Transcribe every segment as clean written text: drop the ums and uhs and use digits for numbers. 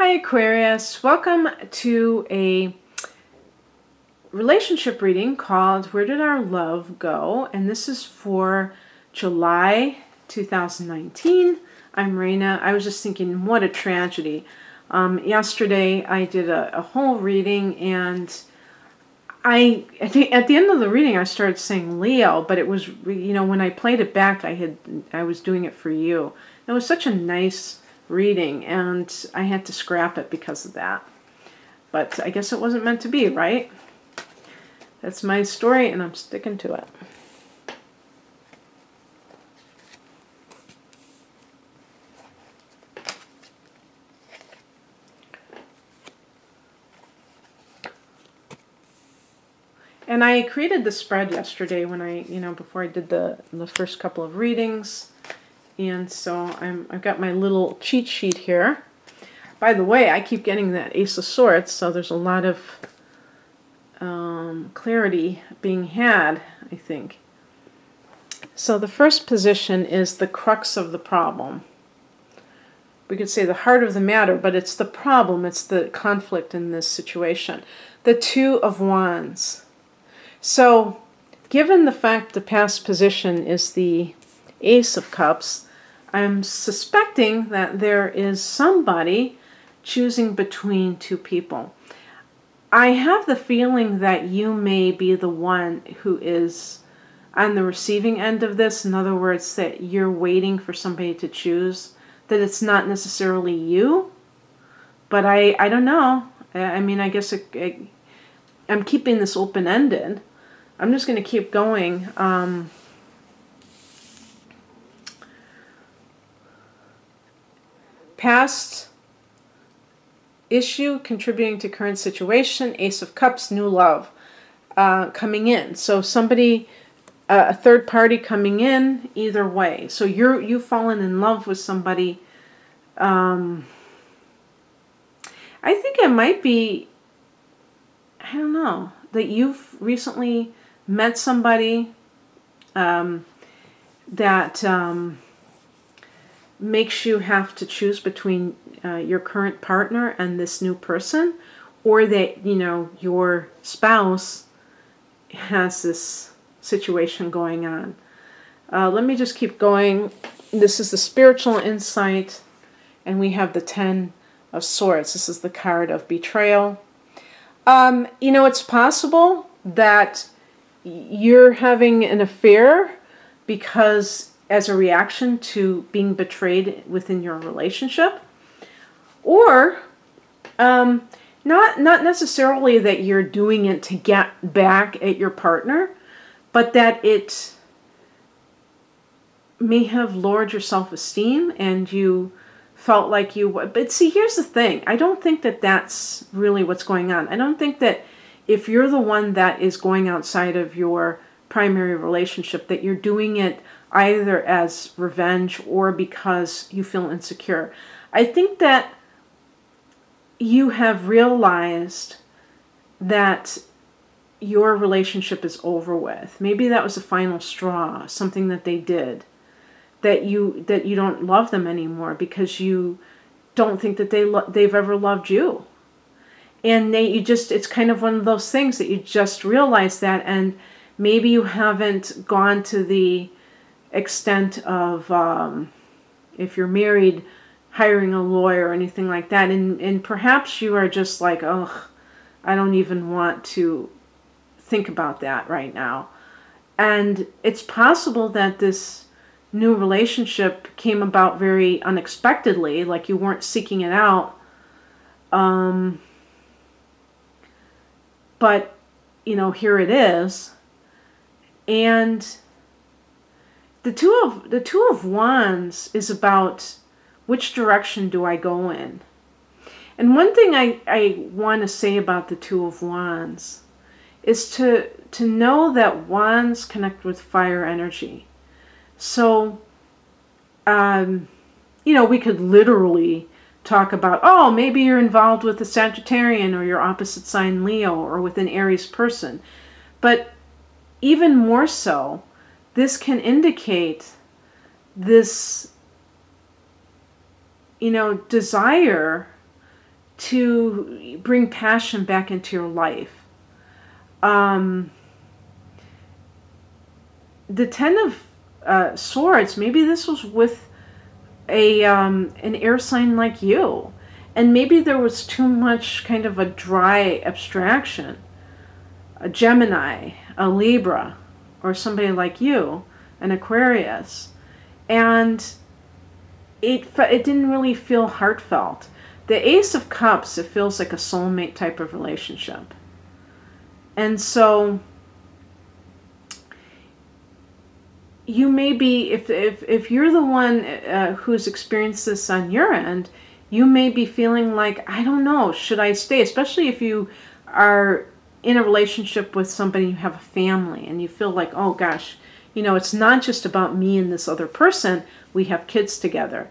Hi Aquarius, welcome to a relationship reading called Where Did Our Love Go? And this is for July 2019. I'm Raina. I was just thinking, what a tragedy. Yesterday I did a whole reading, and at the end of the reading I started saying Leo, but it was, when I played it back I was doing it for you. It was such a nice reading, and I had to scrap it because of that. But I guess it wasn't meant to be, right? That's my story, and I'm sticking to it. And I created the spread yesterday when before I did the first couple of readings. And so I've got my little cheat sheet here. By the way, I keep getting that Ace of Swords, so there's a lot of clarity being had, I think. So the first position is the crux of the problem. We could say the heart of the matter, but it's the problem, it's the conflict in this situation. The Two of Wands. So, given the fact the past position is the Ace of Cups, I'm suspecting that there is somebody choosing between two people. I have the feeling that you may be the one who is on the receiving end of this. In other words, that you're waiting for somebody to choose, that it's not necessarily you. But I don't know. I mean, I guess I'm keeping this open-ended. I'm just going to keep going. Past issue contributing to current situation. Ace of Cups, new love coming in. So somebody, a third party coming in, either way. So you've fallen in love with somebody. I think it might be, I don't know, that you've recently met somebody that makes you have to choose between your current partner and this new person, or that, your spouse has this situation going on. Let me just keep going. This is the spiritual insight, and we have the Ten of Swords. This is the card of betrayal. It's possible that you're having an affair because as a reaction to being betrayed within your relationship, or not necessarily that you're doing it to get back at your partner, but that it may have lowered your self-esteem and you felt like but see, here's the thing. I don't think that that's really what's going on. I don't think that if you're the one that is going outside of your primary relationship, that you're doing it either as revenge or because you feel insecure. I think that you have realized that your relationship is over with. Maybe that was the final straw, something that they did, that you don't love them anymore because you don't think that they've ever loved you. And it's kind of one of those things that you just realize that, and maybe you haven't gone to the extent of, if you're married, hiring a lawyer or anything like that. And perhaps you are just like, oh, I don't even want to think about that right now. And it's possible that this new relationship came about very unexpectedly, like you weren't seeking it out. But, here it is. And the Two of Wands is about which direction do I go in. And one thing I want to say about the Two of Wands is to know that wands connect with fire energy. So, we could literally talk about, oh, maybe you're involved with a Sagittarian or your opposite sign Leo or with an Aries person. But even more so, this can indicate this, desire to bring passion back into your life. The Ten of Swords, maybe this was with an air sign like you. And maybe there was too much kind of a dry abstraction. A Gemini, a Libra, or somebody like you, an Aquarius. And it didn't really feel heartfelt. The Ace of Cups, it feels like a soulmate type of relationship. And so you may be, if you're the one who's experienced this on your end, you may be feeling like, I don't know, should I stay? Especially if you are in a relationship with somebody, you have a family, and you feel like, oh gosh, you know, it's not just about me and this other person, we have kids together.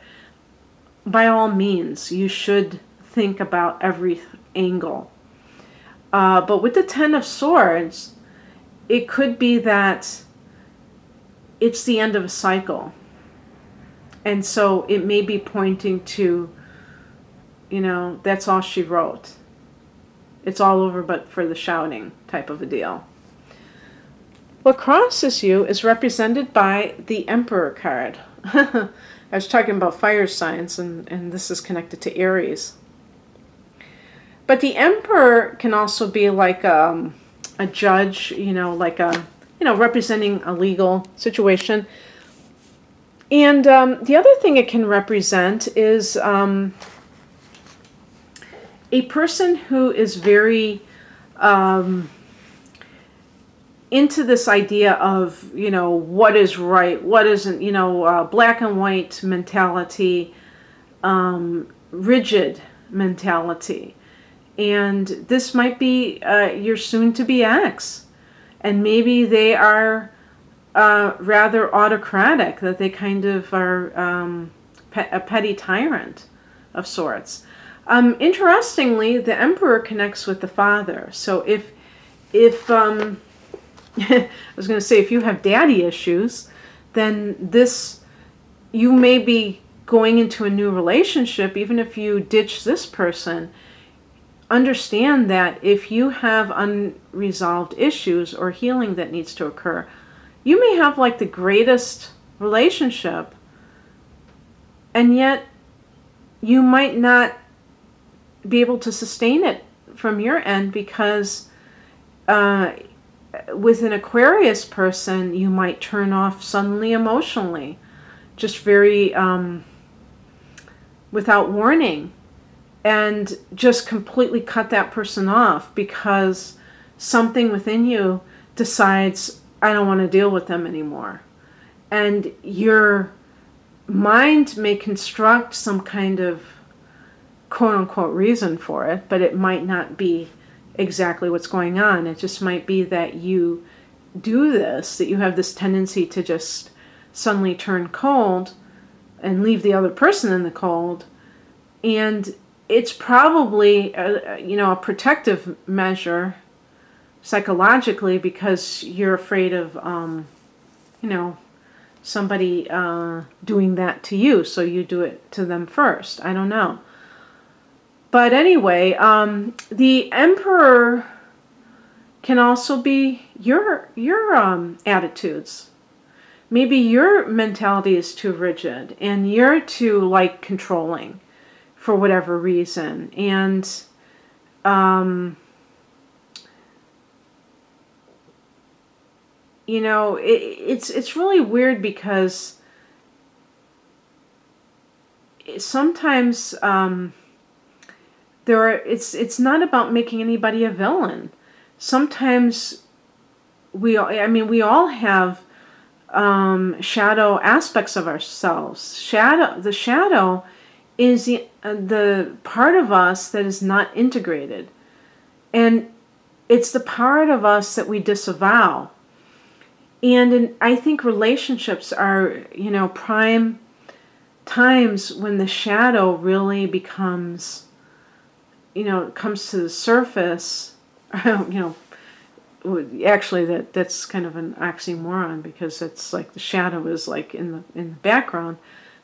By all means, you should think about every angle. But with the Ten of Swords, it could be that it's the end of a cycle. And so it may be pointing to, you know, that's all she wrote. It's all over but for the shouting type of a deal. What crosses you is represented by the Emperor card. I was talking about fire signs, and this is connected to Aries. But the Emperor can also be like a judge, you know, like a, you know, representing a legal situation. And the other thing it can represent is a person who is very into this idea of, you know, what is right, what isn't, you know, black and white mentality, rigid mentality. And this might be your soon-to-be ex. And maybe they are rather autocratic, that they kind of are a petty tyrant of sorts. Interestingly, the Emperor connects with the father. So if I was going to say, if you have daddy issues, then this, you may be going into a new relationship, even if you ditch this person. Understand that if you have unresolved issues or healing that needs to occur, you may have like the greatest relationship, and yet you might not be able to sustain it from your end, because with an Aquarius person, you might turn off suddenly emotionally, just very without warning, and just completely cut that person off because something within you decides, I don't want to deal with them anymore. And your mind may construct some kind of quote-unquote reason for it, but it might not be exactly what's going on. It just might be that you do this, that you have this tendency to just suddenly turn cold and leave the other person in the cold. And it's probably a protective measure psychologically, because you're afraid of somebody doing that to you, so you do it to them first. I don't know. But anyway, the Emperor can also be your attitudes. Maybe your mentality is too rigid, and you're too like controlling for whatever reason. And it's really weird, because sometimes it's not about making anybody a villain. Sometimes we all have shadow aspects of ourselves. The shadow is the part of us that is not integrated, and it's the part of us that we disavow. And I think relationships are, prime times when the shadow really becomes, comes to the surface. Actually, that's kind of an oxymoron, because it's like the shadow is like in the background,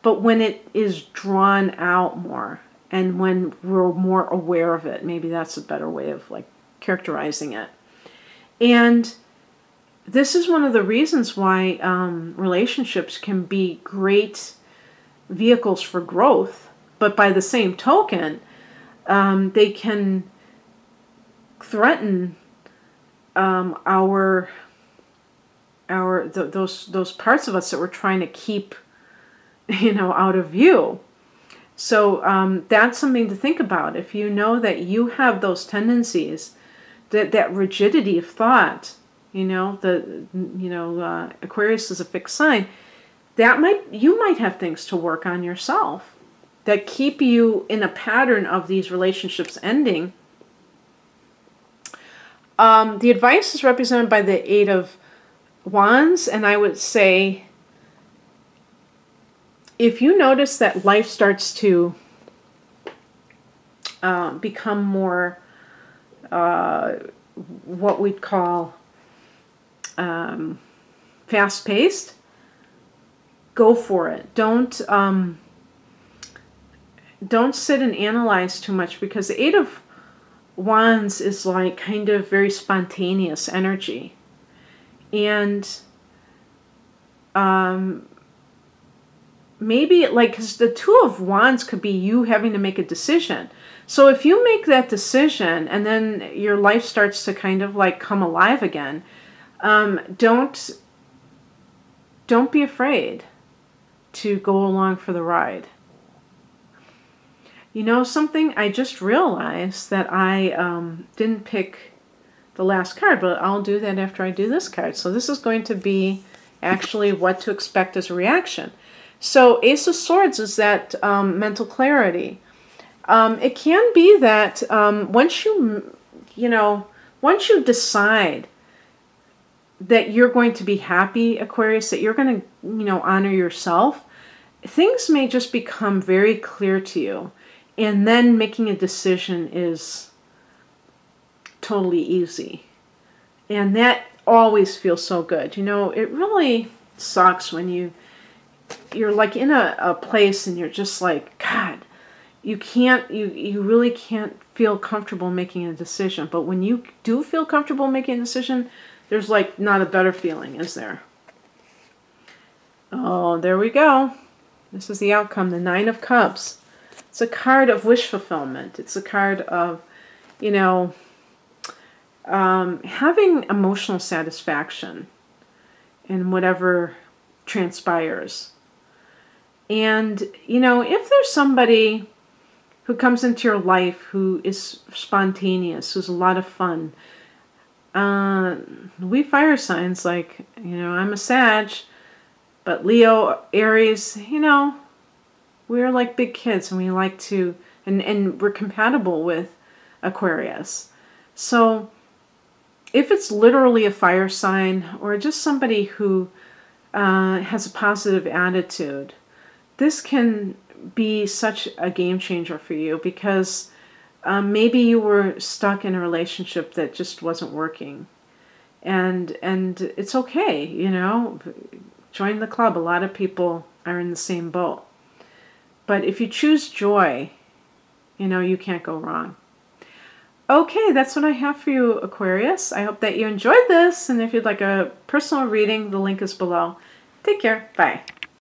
but when it is drawn out more and when we're more aware of it. Maybe that's a better way of like characterizing it. And this is one of the reasons why relationships can be great vehicles for growth, but by the same token, they can threaten those parts of us that we're trying to keep, out of view. So that's something to think about. If you know that you have those tendencies, that rigidity of thought, Aquarius is a fixed sign, you might have things to work on yourself that keep you in a pattern of these relationships ending. The advice is represented by the Eight of Wands, and I would say if you notice that life starts to become more what we'd call fast-paced, go for it. Don't sit and analyze too much, because the Eight of Wands is like kind of very spontaneous energy. And maybe like, because the Two of Wands could be you having to make a decision. So if you make that decision and then your life starts to kind of like come alive again, don't be afraid to go along for the ride. You know something? I just realized that I didn't pick the last card, but I'll do that after I do this card. So this is going to be actually what to expect as a reaction. So Ace of Swords is that mental clarity. It can be that once you decide that you're going to be happy, Aquarius, that you're going to, honor yourself, things may just become very clear to you. And then making a decision is totally easy. And that always feels so good. It really sucks when you're like in a place and you're just like, God, you really can't feel comfortable making a decision. But when you do feel comfortable making a decision, there's like not a better feeling, is there? Oh, there we go. This is the outcome, the Nine of Cups. It's a card of wish fulfillment. It's a card of, having emotional satisfaction in whatever transpires. And, if there's somebody who comes into your life who is spontaneous, who's a lot of fun, we fire signs, like, I'm a Sag, but Leo, Aries, we're like big kids, and we like to, and we're compatible with Aquarius. So if it's literally a fire sign, or just somebody who has a positive attitude, this can be such a game changer for you, because maybe you were stuck in a relationship that just wasn't working. And it's okay, join the club. A lot of people are in the same boat. But if you choose joy, you can't go wrong. Okay, that's what I have for you, Aquarius. I hope that you enjoyed this. And if you'd like a personal reading, the link is below. Take care. Bye.